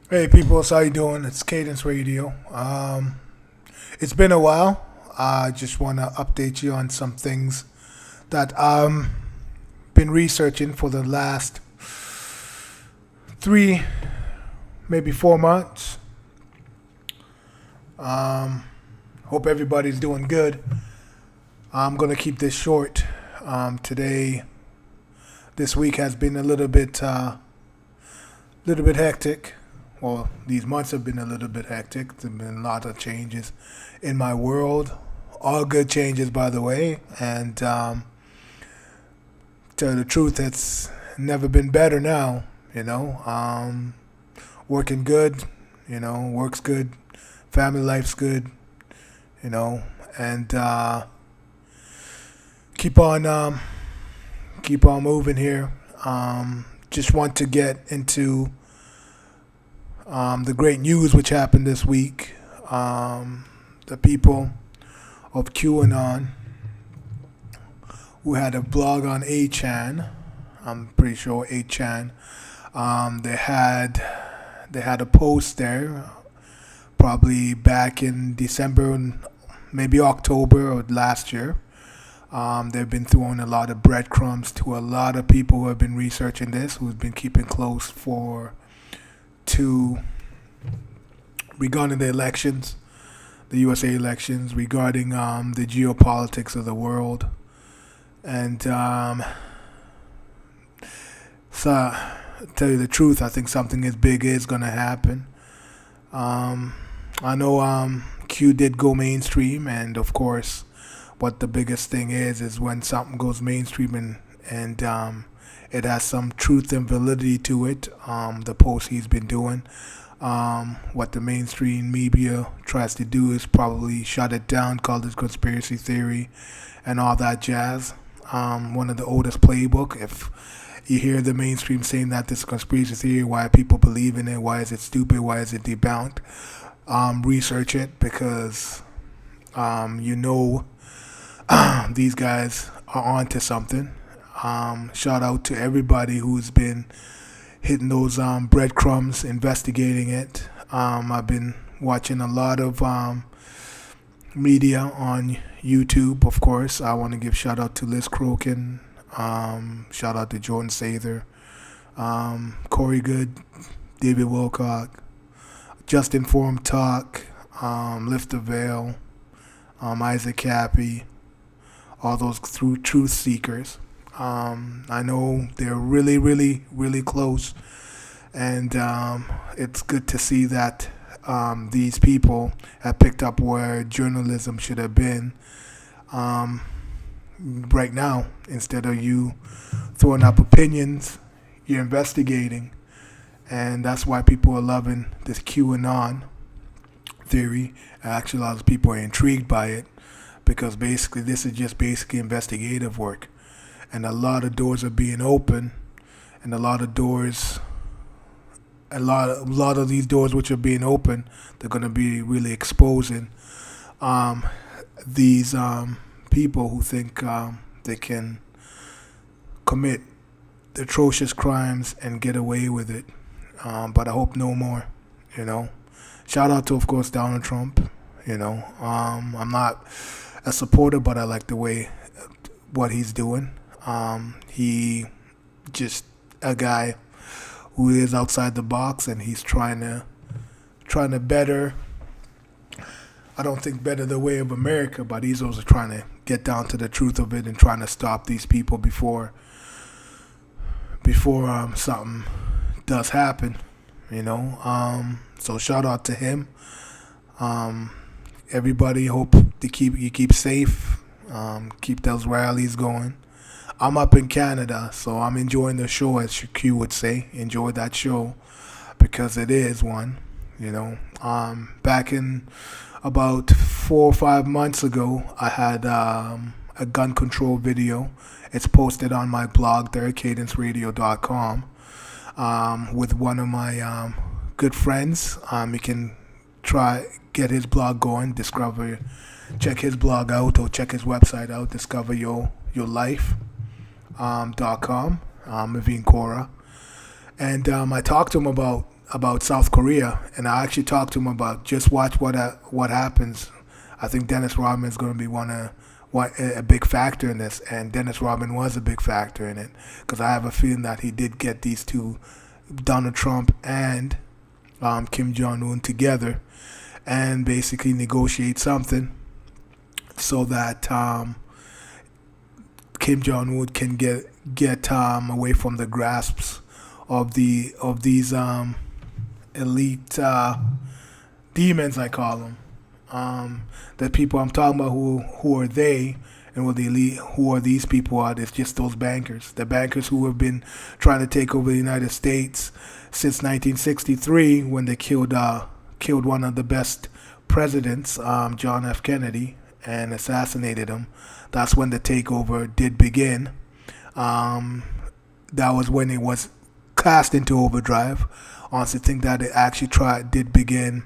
Hey people, how you doing? It's Cadence Radio. It's been a while. I just want to update you on some things that been researching for the last 3, maybe 4 months. Hope everybody's doing good. I'm gonna keep this short. Today, this week has been a little bit hectic. Well, these months have been a little bit hectic. There've been a lot of changes in my world, all good changes, by the way. And tell you the truth, it's never been better now. You know, working good. Work's good, family life's good. You know, and keep on keep on moving here. Just want to get into the great news which happened this week. The people of QAnon who had a blog on 8chan, I'm pretty sure 8chan, they had a post there, probably back in December and maybe October of last year. They've been throwing a lot of breadcrumbs to a lot of people who have been researching this, who've been keeping close to regarding the elections, the USA elections, regarding the geopolitics of the world, and so tell you the truth, I think something as big is gonna happen. I know Q did go mainstream, and of course, what the biggest thing is when something goes mainstream and it has some truth and validity to it. The post he's been doing, what the mainstream media tries to do is probably shut it down, call it conspiracy theory, and all that jazz. One of the oldest playbook. If you hear the mainstream saying that this is conspiracy theory, why people believe in it, why is it stupid, why is it debunked? Research it because you know these guys are onto something. Shout out to everybody who's been hitting those breadcrumbs, investigating it. I've been watching a lot of media on YouTube, of course. I want to give shout out to Liz Crokin, shout out to Jordan Sather, Corey Good, David Wilcock, Just Informed Talk, Lift the Veil, Isaac Cappy, all those through truth seekers. I know they're really, really, really close, and it's good to see that these people have picked up where journalism should have been right now. Instead of you throwing up opinions, you're investigating, and that's why people are loving this QAnon theory. Actually, a lot of people are intrigued by it because basically this is just basically investigative work. And a lot of doors are being open, and a lot of these doors which are being open, they're going to be really exposing these people who think they can commit atrocious crimes and get away with it. But I hope no more. You know, shout out to, of course, Donald Trump. I'm not a supporter, but I like the way what he's doing. He just a guy who is outside the box, and he's trying to better. I don't think better the way of America, but he's also trying to get down to the truth of it and trying to stop these people before something does happen. So shout out to him. Everybody, hope to you keep safe. Keep those rallies going. I'm up in Canada, so I'm enjoying the show, as Q would say. Enjoy that show because it is one. Back in about 4 or 5 months ago, I had a gun control video. It's posted on my blog there, cadenceradio.com, with one of my good friends. You can get his blog going, check his blog out or check his website out, discover your life. .com, Maveen Kora, and I talked to him about about South Korea, and I actually talked to him about just watch what happens. I think Dennis Rodman is going to be a big factor in this, and Dennis Rodman was a big factor in it because I have a feeling that he did get these two, Donald Trump and Kim Jong Un, together and basically negotiate something so that Kim Jong Un can get away from the grasps of these elite demons, I call them. The people I'm talking about, who are they, and what the elite, who are these people are? It's just those bankers, the bankers who have been trying to take over the United States since 1963, when they killed one of the best presidents, John F. Kennedy, and assassinated him. That's when the takeover did begin. That was when it was cast into overdrive. Honestly, think that it actually did begin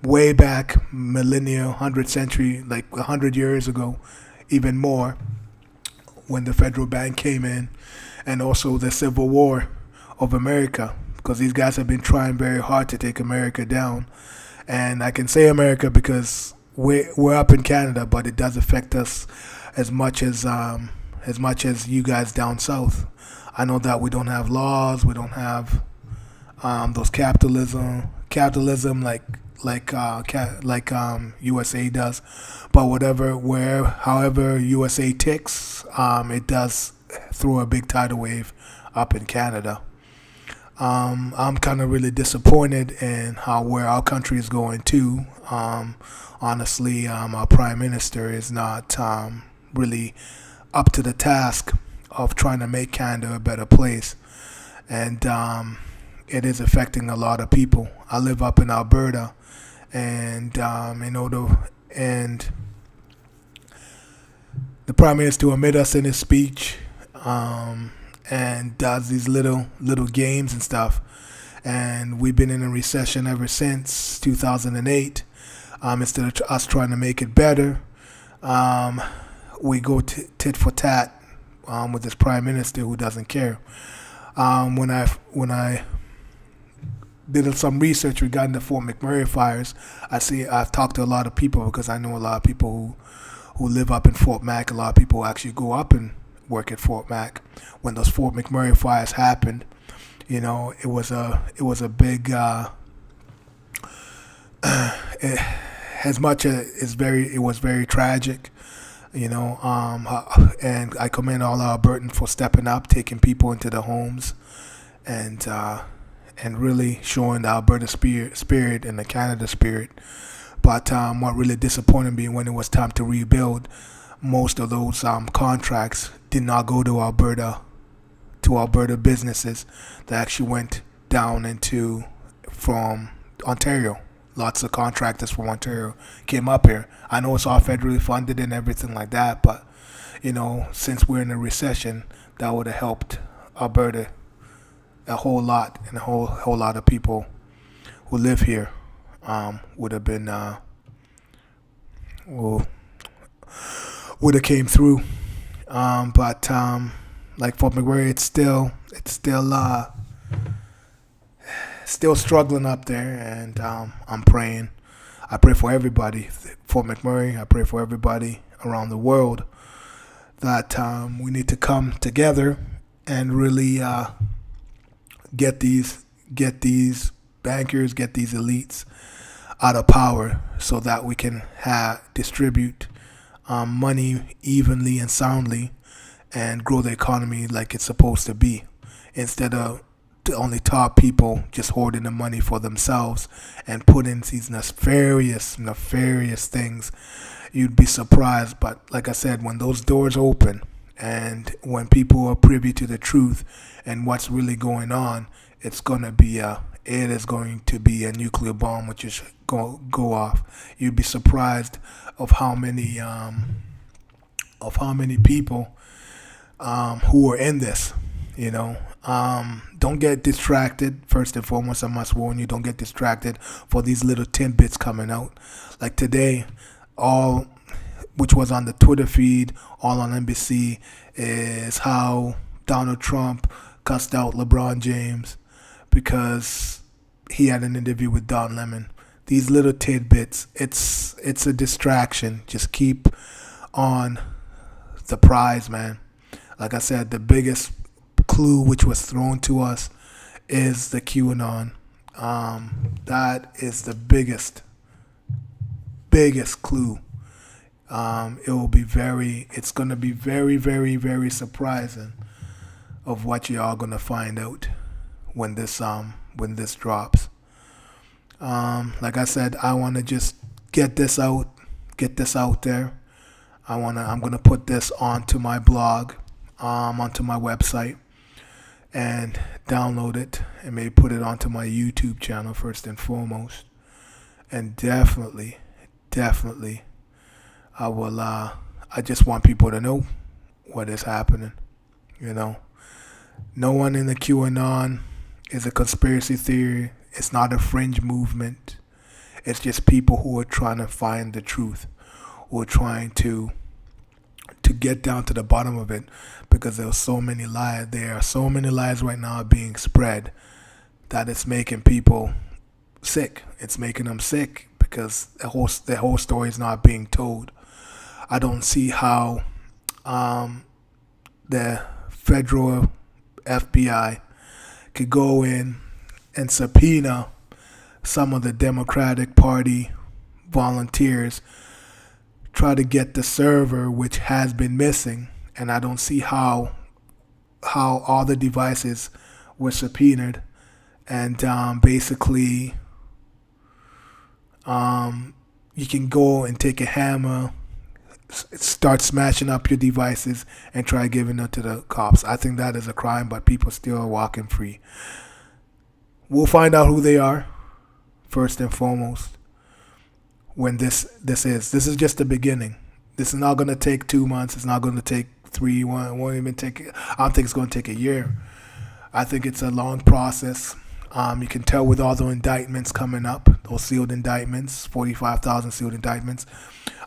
way back, millennia, 100th century, like 100 years ago, even more, when the federal bank came in, and also the Civil War of America, because these guys have been trying very hard to take America down. And I can say America because we're up in Canada, but it does affect us as much as you guys down south. I know that we don't have laws, we don't have those capitalism like USA does, but however USA ticks, it does throw a big tidal wave up in Canada. I'm kind of really disappointed in where our country is going too. Honestly, our prime minister is not really up to the task of trying to make Canada a better place, and it is affecting a lot of people. I live up in Alberta, and and the prime minister admit us in his speech, and does these little games and stuff. And we've been in a recession ever since 2008. Instead of us trying to make it better, we go tit for tat with this prime minister who doesn't care. When I did some research regarding the Fort McMurray fires, I've talked to a lot of people, because I know a lot of people who live up in Fort Mac. A lot of people actually go up and work at Fort Mac. When those Fort McMurray fires happened, it was a big it was very tragic, and I commend all Albertans for stepping up, taking people into their homes, and really showing the Alberta spirit and the Canada spirit. But what really disappointed me, when it was time to rebuild, most of those contracts did not go to Alberta businesses. They actually went down from Ontario. Lots of contractors from Ontario came up here. I know it's all federally funded and everything like that, but since we're in a recession, that would have helped Alberta a whole lot, and a whole lot of people who live here would have been would have came through. But like Fort McMurray, it's still struggling up there, and I'm praying. I pray for everybody, Fort McMurray. I pray for everybody around the world that we need to come together and really get these bankers, get these elites out of power, so that we can distribute money evenly and soundly, and grow the economy like it's supposed to be, instead of the only top people just hoarding the money for themselves and putting these nefarious things. You'd be surprised. But like I said, when those doors open, and when people are privy to the truth and what's really going on, it is going to be a nuclear bomb which is go off. You'd be surprised of how many people who are in this. Don't get distracted. First and foremost, I must warn you, don't get distracted for these little tidbits coming out. Like today, which was on the Twitter feed, all on NBC, is how Donald Trump cussed out LeBron James because he had an interview with Don Lemon. These little tidbits, it's a distraction. Just keep on the prize, man. Like I said, the biggest clue which was thrown to us is the QAnon. That is the biggest clue. It's gonna be very, very, very surprising of what y'all gonna find out when this drops. Like I said, I wanna just get this out there. I'm gonna put this onto my blog, onto my website, and download it, and maybe put it onto my YouTube channel first and foremost. And definitely, I will. I just want people to know what is happening. No one in the QAnon is a conspiracy theory. It's not a fringe movement. It's just people who are trying to find the truth, who are trying to get down to the bottom of it, because there are so many lies. There are so many lies right now being spread that it's making people sick. It's making them sick because the whole story is not being told. I don't see how the federal FBI could go in and subpoena some of the Democratic Party volunteers, try to get the server which has been missing, and I don't see how all the devices were subpoenaed, and basically you can go and take a hammer, start smashing up your devices, and try giving it to the cops. I think that is a crime, but people still are walking free. We'll find out who they are first and foremost when this is just the beginning. This is not going to take 2 months. It's not going to take 3. Won't even take. I don't think it's going to take a year. I think it's a long process. You can tell with all the indictments coming up, those sealed indictments, 45,000 sealed indictments.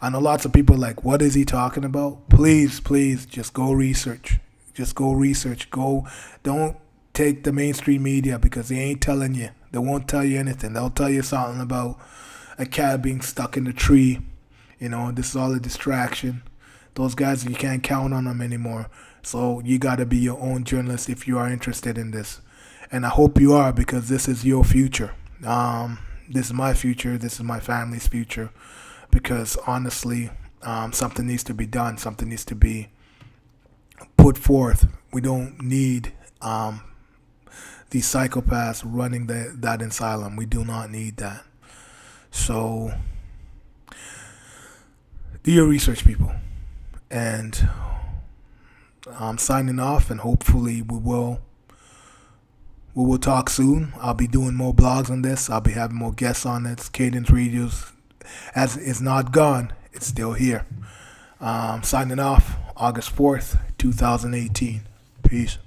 I know lots of people are like, what is he talking about? Please, just go research. Don't take the mainstream media, because they ain't telling you. They won't tell you anything. They'll tell you something about a cat being stuck in a tree. This is all a distraction. Those guys, you can't count on them anymore. So you got to be your own journalist if you are interested in this. And I hope you are, because this is your future. This is my future. This is my family's future. Because honestly, something needs to be done. Something needs to be put forth. We don't need these psychopaths running that asylum. We do not need that. So do your research, people. And I'm signing off, and hopefully we will talk soon. I'll be doing more blogs on this. I'll be having more guests on it. Cadence Radios, as it's not gone, it's still here. Signing off, August 4th, 2018. Peace.